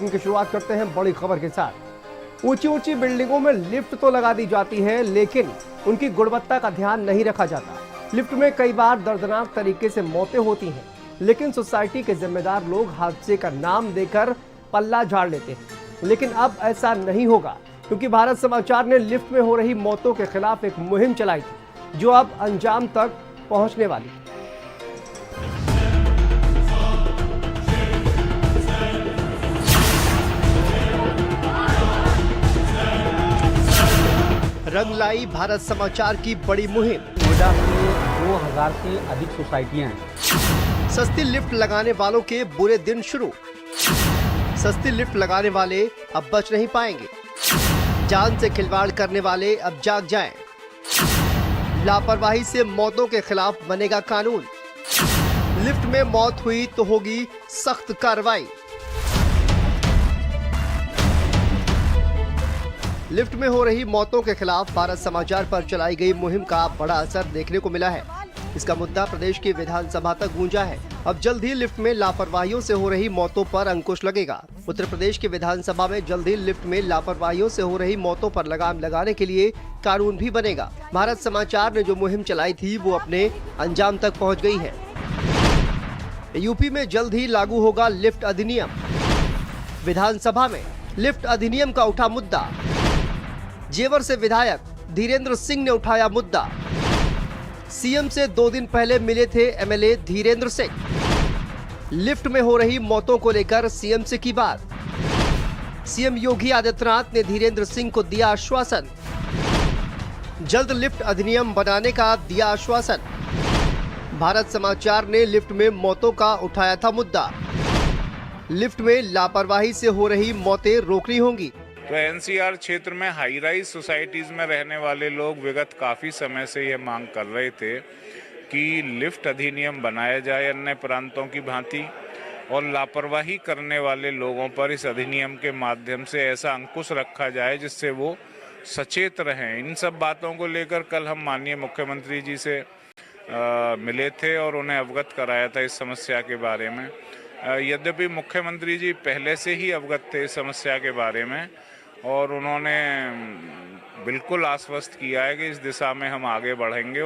Bulletin की शुरुआत करते हैं बड़ी खबर के साथ। ऊंची ऊंची बिल्डिंगों में लिफ्ट तो लगा दी जाती है, लेकिन उनकी गुणवत्ता का ध्यान नहीं रखा जाता। लिफ्ट में कई बार दर्दनाक तरीके से मौतें होती हैं, लेकिन सोसाइटी के जिम्मेदार लोग हादसे का नाम देकर पल्ला झाड़ लेते हैं। लेकिन अब ऐसा नहीं होगा, क्योंकि भारत समाचार ने लिफ्ट में हो रही मौतों के खिलाफ एक मुहिम चलाई थी, जो अब अंजाम तक पहुंचने वाली है। रंग लाई भारत समाचार की बड़ी मुहिम। नोएडा में 2000 से अधिक सोसाइटियां हैं। सस्ती लिफ्ट लगाने वालों के बुरे दिन शुरू। सस्ती लिफ्ट लगाने वाले अब बच नहीं पाएंगे। जान से खिलवाड़ करने वाले अब जाग जाएं। लापरवाही से मौतों के खिलाफ बनेगा कानून। लिफ्ट में मौत हुई तो होगी सख्त कार्रवाई। लिफ्ट में हो रही मौतों के खिलाफ भारत समाचार पर चलाई गई मुहिम का बड़ा असर देखने को मिला है। इसका मुद्दा प्रदेश की विधानसभा तक गूंजा है। अब जल्द ही लिफ्ट में लापरवाहियों से हो रही मौतों पर अंकुश लगेगा। उत्तर प्रदेश की विधानसभा में जल्द ही लिफ्ट में लापरवाहियों से हो रही मौतों पर लगाम लगाने के लिए कानून भी बनेगा। भारत समाचार ने जो मुहिम चलाई थी वो अपने अंजाम तक पहुँच गयी है। यूपी में जल्द ही लागू होगा लिफ्ट अधिनियम। विधानसभा में लिफ्ट अधिनियम का उठा मुद्दा। जेवर से विधायक धीरेन्द्र सिंह ने उठाया मुद्दा। सीएम से 2 दिन पहले मिले थे एमएलए धीरेन्द्र सिंह। लिफ्ट में हो रही मौतों को लेकर सीएम से की बात। सीएम योगी आदित्यनाथ ने धीरेन्द्र सिंह को दिया आश्वासन। जल्द लिफ्ट अधिनियम बनाने का दिया आश्वासन। भारत समाचार ने लिफ्ट में मौतों का उठाया था मुद्दा। लिफ्ट में लापरवाही से हो रही मौतें रोकनी होंगी। तो एनसीआर क्षेत्र में हाई राइज सोसाइटीज़ में रहने वाले लोग विगत काफ़ी समय से ये मांग कर रहे थे कि लिफ्ट अधिनियम बनाया जाए अन्य प्रांतों की भांति, और लापरवाही करने वाले लोगों पर इस अधिनियम के माध्यम से ऐसा अंकुश रखा जाए जिससे वो सचेत रहें। इन सब बातों को लेकर कल हम माननीय मुख्यमंत्री जी से मिले थे और उन्हें अवगत कराया था इस समस्या के बारे में। यद्यपि मुख्यमंत्री जी पहले से ही अवगत थे इस समस्या के बारे में, और उन्होंने बिल्कुल आश्वस्त किया है कि इस दिशा में हम आगे बढ़ेंगे।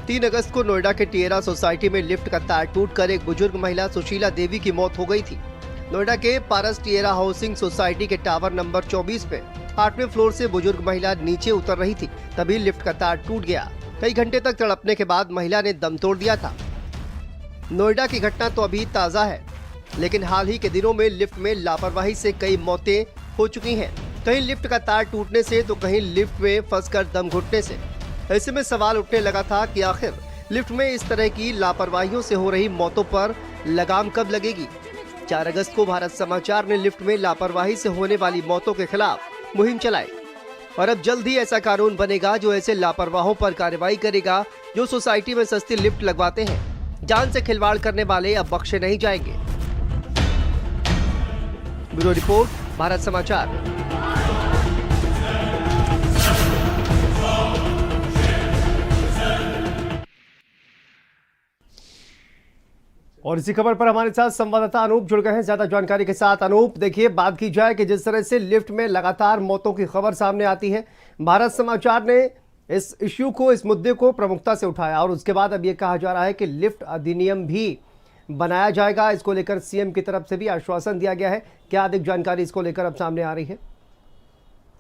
3 अगस्त को नोएडा के टिएरा सोसाइटी में लिफ्ट का तार टूटकर एक बुजुर्ग महिला सुशीला देवी की मौत हो गई थी। नोएडा के पारस टिएरा हाउसिंग सोसाइटी के टावर नंबर 24 पे 8वें फ्लोर से बुजुर्ग महिला नीचे उतर रही थी, तभी लिफ्ट का तार टूट गया। कई घंटे तक तड़पने के बाद महिला ने दम तोड़ दिया था। नोएडा की घटना तो अभी ताजा है, लेकिन हाल ही के दिनों में लिफ्ट में लापरवाही से कई मौतें हो चुकी हैं। कहीं लिफ्ट का तार टूटने से तो कहीं लिफ्ट में फंसकर दम घुटने से। ऐसे में सवाल उठने लगा था कि आखिर लिफ्ट में इस तरह की लापरवाहियों से हो रही मौतों पर लगाम कब लगेगी। 4 अगस्त को भारत समाचार ने लिफ्ट में लापरवाही से होने वाली मौतों के खिलाफ मुहिम चलाई, और अब जल्द ही ऐसा कानून बनेगा जो ऐसे लापरवाहों पर कार्रवाई करेगा जो सोसाइटी में सस्ती लिफ्ट लगवाते हैं। जान से खिलवाड़ करने वाले अब बख्शे नहीं जाएंगे। ब्यूरो रिपोर्ट, भारत समाचार। और इसी खबर पर हमारे साथ संवाददाता अनूप जुड़ गए हैं ज्यादा जानकारी के साथ। अनूप, देखिए, बात की जाए कि जिस तरह से लिफ्ट में लगातार मौतों की खबर सामने आती है, भारत समाचार ने इस इश्यू को, इस मुद्दे को प्रमुखता से उठाया, और उसके बाद अब ये कहा जा रहा है कि लिफ्ट अधिनियम भी बनाया जाएगा। इसको लेकर सीएम की तरफ से भी आश्वासन दिया गया है। क्या अधिक जानकारी इसको लेकर अब सामने आ रही है?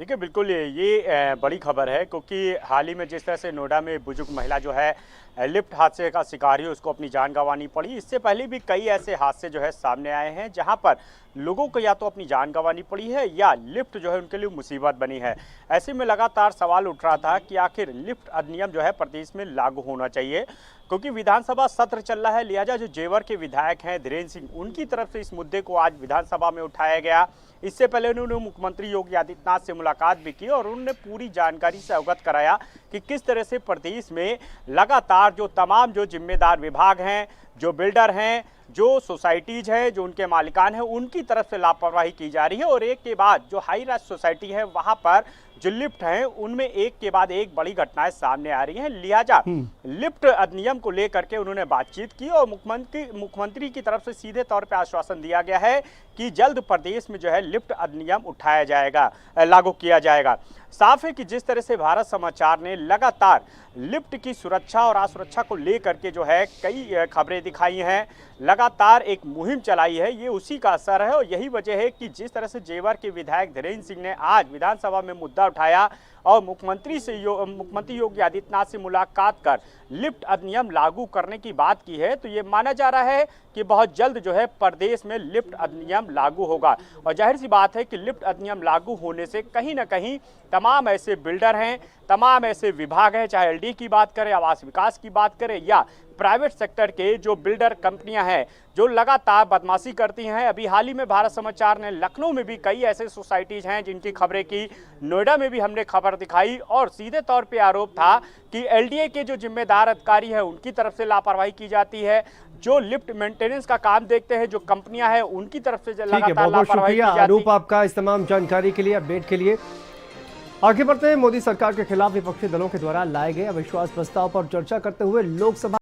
देखिए, बिल्कुल ये बड़ी खबर है, क्योंकि हाल ही में जिस तरह से नोएडा में बुजुर्ग महिला जो है लिफ्ट हादसे का शिकार हुई, उसको अपनी जान गंवानी पड़ी। इससे पहले भी कई ऐसे हादसे जो है सामने आए हैं जहां पर लोगों को या तो अपनी जान गंवानी पड़ी है या लिफ्ट जो है उनके लिए मुसीबत बनी है। ऐसे में लगातार सवाल उठ रहा था कि आखिर लिफ्ट अधिनियम जो है प्रदेश में लागू होना चाहिए, क्योंकि विधानसभा सत्र चल रहा है। लिहाजा जो जेवर के विधायक हैं धीरेन्द्र सिंह, उनकी तरफ से इस मुद्दे को आज विधानसभा में उठाया गया। इससे पहले उन्होंने मुख्यमंत्री योगी आदित्यनाथ से मुलाकात भी की और उन्होंने पूरी जानकारी से अवगत कराया कि किस तरह से प्रदेश में लगातार जो तमाम जो जिम्मेदार विभाग हैं, जो बिल्डर हैं, जो सोसाइटीज है, जो उनके मालिकान हैं, उनकी तरफ से लापरवाही की जा रही है। और एक के बाद जो हाई राइज सोसाइटी है वहां पर जो लिफ्ट हैं उनमें एक के बाद एक बड़ी घटनाएं सामने आ रही हैं। लिहाजा लिफ्ट अधिनियम को लेकर के उन्होंने बातचीत की और मुख्यमंत्री की तरफ से सीधे तौर पे आश्वासन दिया गया है कि जल्द प्रदेश में जो है लिफ्ट अधिनियम उठाया जाएगा, लागू किया जाएगा। साफ है कि जिस तरह से भारत समाचार ने लगातार लिफ्ट की सुरक्षा और असुरक्षा को लेकर के जो है कई खबरें दिखाई हैं, लगातार एक मुहिम चलाई है, ये उसी का असर है। और यही वजह है कि जिस तरह से जेवर के विधायक धीरेन्द्र सिंह ने आज विधानसभा में मुद्दा उठाया और मुख्यमंत्री योगी आदित्यनाथ से मुलाकात कर लिफ्ट अधिनियम लागू करने की बात की है, तो ये माना जा रहा है कि बहुत जल्द जो है प्रदेश में लिफ्ट अधिनियम लागू होगा। और जाहिर सी बात है कि लिफ्ट अधिनियम लागू होने से कहीं ना कहीं तमाम ऐसे बिल्डर हैं, तमाम ऐसे विभाग हैं, चाहे एलडी की बात करें, आवास विकास की बात करें या प्राइवेट सेक्टर के जो बिल्डर कंपनियां हैं जो लगातार बदमाशी करती हैं। अभी हाल ही में भारत समाचार ने लखनऊ में भी कई ऐसे सोसाइटीज हैं जिनकी खबरें की, नोएडा में भी हमने खबर दिखाई और सीधे तौर पे आरोप था कि एलडीए के जो जिम्मेदार अधिकारी हैं उनकी तरफ से लापरवाही की जाती है, जो लिफ्ट मेंटेनेंस का काम देखते हैं जो कंपनियां हैं उनकी तरफ से लगातार लापरवाही की जाती है। आरोप आपका इस तमाम जानकारी के लिए, अपडेट के लिए। आगे बढ़ते हैं। मोदी सरकार के खिलाफ विपक्षी दलों के द्वारा लाए गए अविश्वास प्रस्ताव पर चर्चा करते हुए लोकसभा